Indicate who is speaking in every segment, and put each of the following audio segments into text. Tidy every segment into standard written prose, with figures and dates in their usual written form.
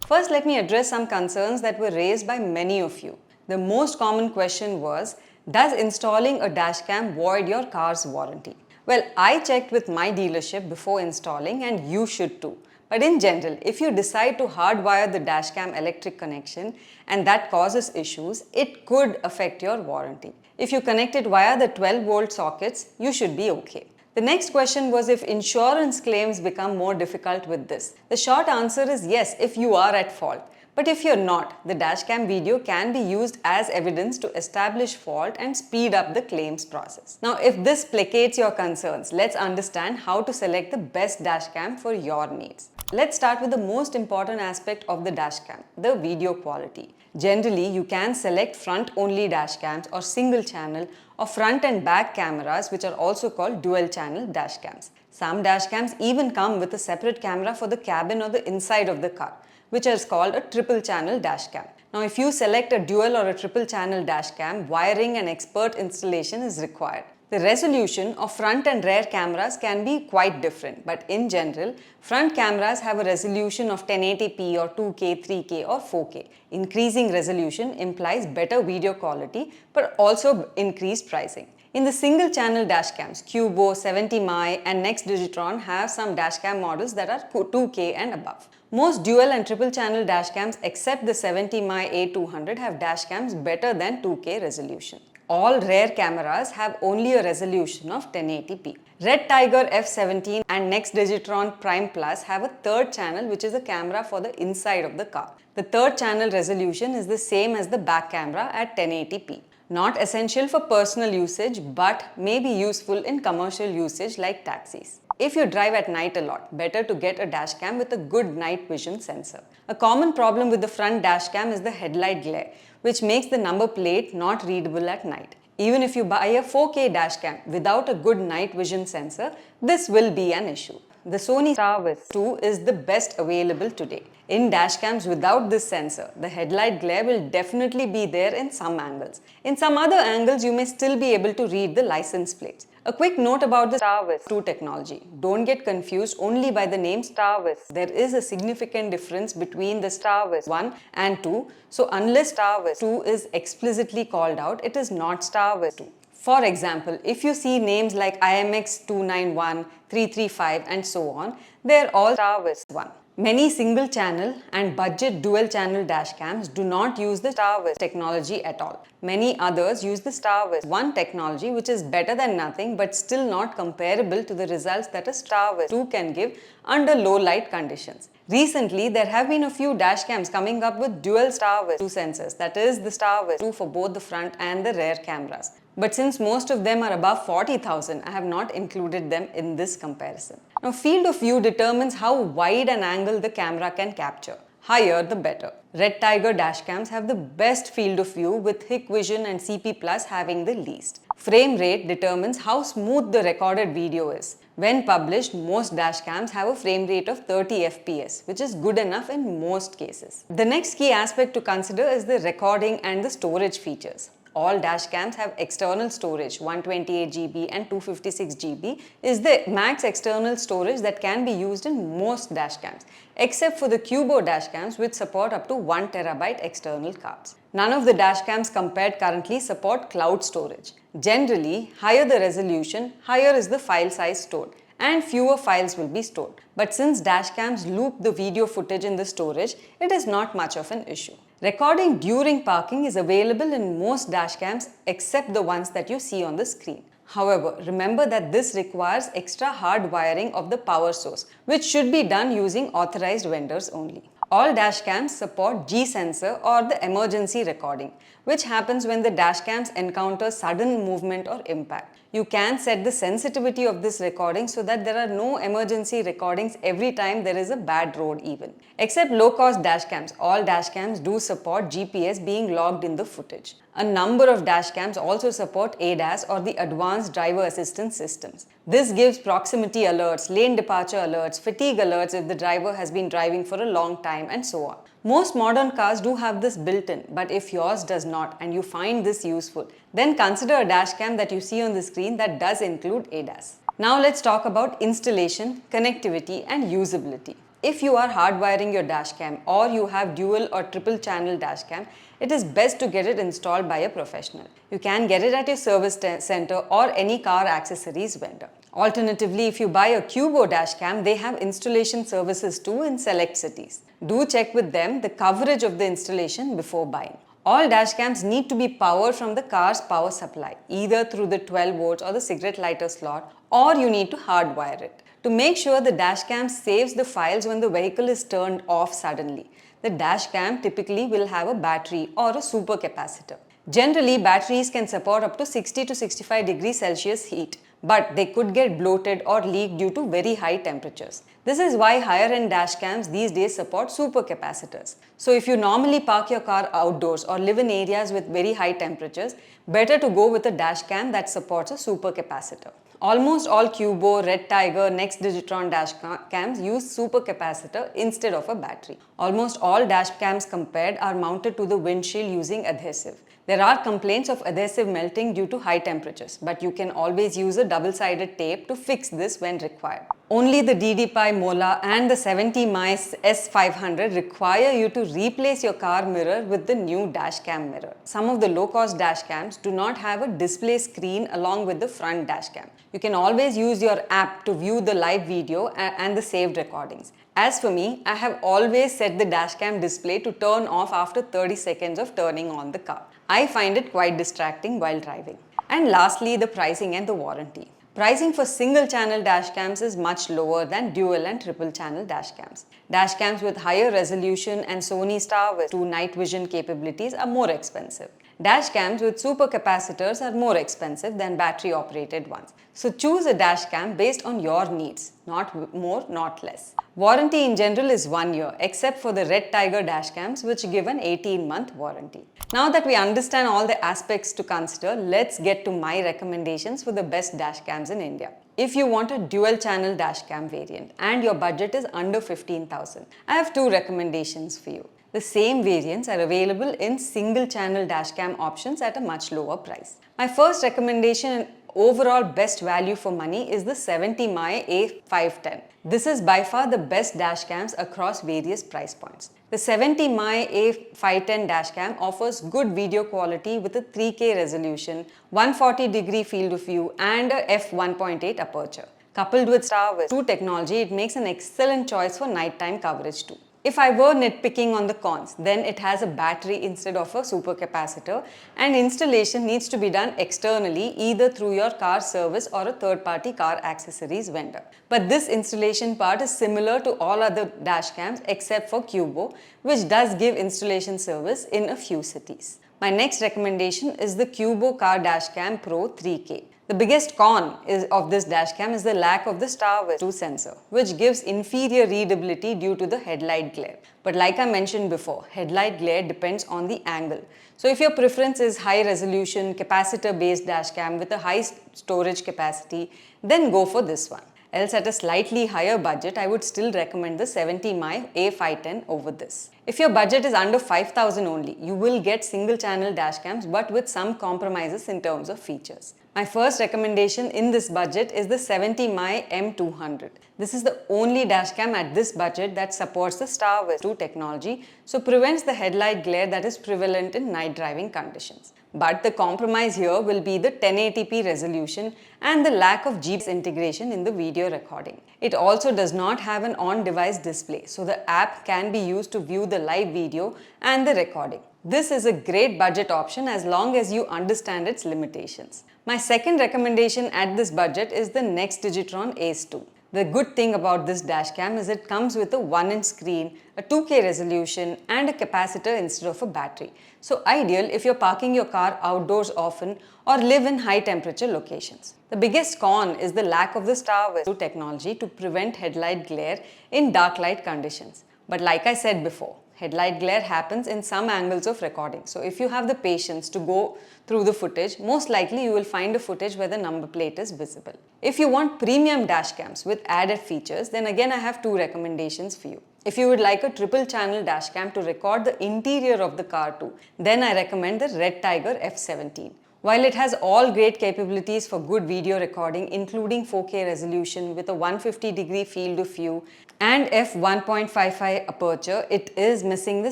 Speaker 1: First, let me address some concerns that were raised by many of you. The most common question was, does installing a dashcam void your car's warranty? Well, I checked with my dealership before installing, and you should too. But in general, if you decide to hardwire the dashcam electric connection and that causes issues, it could affect your warranty. If you connect it via the 12-volt sockets, you should be okay. The next question was if insurance claims become more difficult with this. The short answer is yes, if you are at fault. But if you're not, the dashcam video can be used as evidence to establish fault and speed up the claims process. Now, if this placates your concerns, let's understand how to select the best dashcam for your needs. Let's start with the most important aspect of the dashcam, the video quality. Generally, you can select front-only dashcams or single-channel or front and back cameras, which are also called dual-channel dashcams. Some dashcams even come with a separate camera for the cabin or the inside of the car, which is called a triple-channel dashcam. Now, if you select a dual or a triple-channel dashcam, wiring and expert installation is required. The resolution of front and rear cameras can be quite different, but in general, front cameras have a resolution of 1080p or 2K, 3K or 4K. Increasing resolution implies better video quality but also increased pricing. In the single-channel dashcams, Qubo, 70mm and Next Digitron have some dashcam models that are 2K and above. Most dual and triple-channel dashcams except the 70mm A200 have dashcams better than 2K resolution. All rear cameras have only a resolution of 1080p. Red Tiger F17 and Next Digitron Prime Plus have a third channel, which is a camera for the inside of the car. The third channel resolution is the same as the back camera at 1080p. Not essential for personal usage, but may be useful in commercial usage like taxis. If you drive at night a lot, better to get a dashcam with a good night vision sensor. A common problem with the front dashcam is the headlight glare, which makes the number plate not readable at night. Even if you buy a 4K dashcam without a good night vision sensor, this will be an issue. The Sony STARVIS 2 is the best available today. In dashcams without this sensor, the headlight glare will definitely be there in some angles. In some other angles, you may still be able to read the license plates. A quick note about the STARVIS 2 technology. Don't get confused only by the name STARVIS. There is a significant difference between the STARVIS 1 and 2. So unless STARVIS 2 is explicitly called out, it is not STARVIS 2. For example, if you see names like IMX291, 335 and so on, they're all STARVIS 1. Many single-channel and budget dual-channel dashcams do not use the STARVIS technology at all. Many others use the STARVIS 1 technology, which is better than nothing but still not comparable to the results that a STARVIS 2 can give under low light conditions. Recently, there have been a few dashcams coming up with dual STARVIS 2 sensors, that is the STARVIS 2 for both the front and the rear cameras. But since most of them are above 40,000, I have not included them in this comparison. Now, field of view determines how wide an angle the camera can capture. Higher the better. Red Tiger dashcams have the best field of view, with Hikvision and CP Plus having the least. Frame rate determines how smooth the recorded video is. When published, most dashcams have a frame rate of 30 FPS, which is good enough in most cases. The next key aspect to consider is the recording and the storage features. All dashcams have external storage. 128GB and 256GB is the max external storage that can be used in most dashcams, except for the Qubo dashcams, which support up to 1TB external cards. None of the dashcams compared currently support cloud storage. Generally, higher the resolution, higher is the file size stored, and fewer files will be stored. But since dashcams loop the video footage in the storage, it is not much of an issue. Recording during parking is available in most dashcams except the ones that you see on the screen. However, remember that this requires extra hard wiring of the power source, which should be done using authorized vendors only. All dashcams support G-sensor or the emergency recording, which happens when the dashcams encounter sudden movement or impact. You can set the sensitivity of this recording so that there are no emergency recordings every time there is a bad road even. Except low-cost dashcams, all dashcams do support GPS being logged in the footage. A number of dashcams also support ADAS or the Advanced Driver Assistance Systems. This gives proximity alerts, lane departure alerts, fatigue alerts if the driver has been driving for a long time, and so on. Most modern cars do have this built in, but if yours does not and you find this useful, then consider a dashcam that you see on the screen that does include ADAS. Now let's talk about installation, connectivity and usability. If you are hardwiring your dashcam or you have dual or triple channel dashcam, it is best to get it installed by a professional. You can get it at your service center or any car accessories vendor. Alternatively, if you buy a Qubo dashcam, they have installation services too in select cities. Do check with them the coverage of the installation before buying. All dashcams need to be powered from the car's power supply, either through the 12 volts or the cigarette lighter slot, or you need to hardwire it. To make sure the dashcam saves the files when the vehicle is turned off suddenly, the dashcam typically will have a battery or a supercapacitor. Generally, batteries can support up to 60 to 65 degrees Celsius heat, but they could get bloated or leak due to very high temperatures. This is why higher-end dashcams these days support supercapacitors. So if you normally park your car outdoors or live in areas with very high temperatures, better to go with a dashcam that supports a supercapacitor. Almost all Qubo, Red Tiger, Next Digitron dashcams use supercapacitor instead of a battery. Almost all dashcams compared are mounted to the windshield using adhesive. There are complaints of adhesive melting due to high temperatures, but you can always use a double-sided tape to fix this when required. Only the DD-Pi Mola and the 70mm S500 require you to replace your car mirror with the new dashcam mirror. Some of the low-cost dashcams do not have a display screen along with the front dashcam. You can always use your app to view the live video and the saved recordings. As for me, I have always set the dashcam display to turn off after 30 seconds of turning on the car. I find it quite distracting while driving. And lastly, the pricing and the warranty. Pricing for single channel dashcams is much lower than dual and triple channel dashcams. Dashcams with higher resolution and Sony STARVIS night vision capabilities are more expensive. Dashcams with supercapacitors are more expensive than battery operated ones. So choose a dashcam based on your needs, not more, not less. Warranty in general is 1 year, except for the Red Tiger dashcams, which give an 18-month warranty. Now that we understand all the aspects to consider, let's get to my recommendations for the best dashcams in India. If you want a dual channel dashcam variant and your budget is under 15,000, I have 2 recommendations for you. The same variants are available in single channel dashcam options at a much lower price. My first recommendation and overall best value for money is the 70mm A510. This is by far the best dashcams across various price points. The 70mm A510 dashcam offers good video quality with a 3K resolution, 140-degree field of view and a f1.8 aperture. Coupled with STARVIS technology, it makes an excellent choice for nighttime coverage too. If I were nitpicking on the cons, then it has a battery instead of a supercapacitor, and installation needs to be done externally either through your car service or a third-party car accessories vendor. But this installation part is similar to all other dashcams except for Qubo, which does give installation service in a few cities. My next recommendation is the Qubo Car Dashcam Pro 3K. The biggest con of this dashcam is the lack of the STARVIS sensor, which gives inferior readability due to the headlight glare. But like I mentioned before, headlight glare depends on the angle. So if your preference is high resolution, capacitor-based dashcam with a high storage capacity, then go for this one. Else at a slightly higher budget, I would still recommend the 70mm A510 over this. If your budget is under 5,000 only, you will get single channel dashcams but with some compromises in terms of features. My first recommendation in this budget is the 70mm M200. This is the only dashcam at this budget that supports the STARVIS technology, so prevents the headlight glare that is prevalent in night driving conditions. But the compromise here will be the 1080p resolution and the lack of GPS integration in the video recording. It also does not have an on-device display, so the app can be used to view the live video and the recording. This is a great budget option as long as you understand its limitations. My second recommendation at this budget is the Next Digitron Ace 2. The good thing about this dashcam is it comes with a 1-inch screen, a 2K resolution and a capacitor instead of a battery. So ideal if you're parking your car outdoors often or live in high temperature locations. The biggest con is the lack of the STARVIS technology to prevent headlight glare in dark light conditions. But like I said before, headlight glare happens in some angles of recording. So if you have the patience to go through the footage, most likely you will find a footage where the number plate is visible. If you want premium dashcams with added features, then again I have 2 recommendations for you. If you would like a triple channel dashcam to record the interior of the car too, then I recommend the Red Tiger F17. While it has all great capabilities for good video recording, including 4K resolution with a 150-degree field of view and f1.55 aperture, it is missing the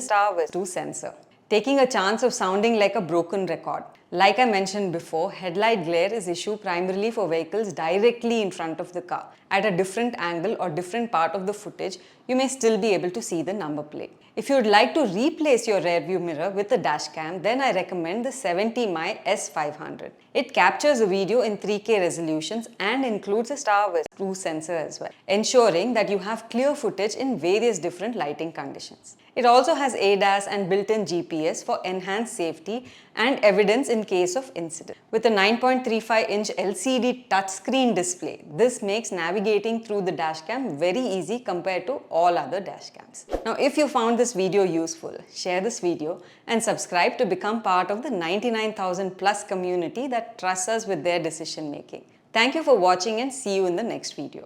Speaker 1: STARVIS 2 sensor, taking a chance of sounding like a broken record. Like I mentioned before, headlight glare is issue primarily for vehicles directly in front of the car. At a different angle or different part of the footage, you may still be able to see the number plate. If you would like to replace your rear view mirror with a dash cam, then I recommend the 70mm S500. It captures the video in 3K resolutions and includes a STARVIS 2 sensor as well, ensuring that you have clear footage in various different lighting conditions. It also has ADAS and built-in GPS for enhanced safety and evidence in case of incident. With a 9.35-inch LCD touchscreen display, this makes navigating through the dashcam very easy compared to all other dashcams. Now, if you found this video useful, share this video and subscribe to become part of the 99,000 plus community that trusts us with their decision making. Thank you for watching and see you in the next video.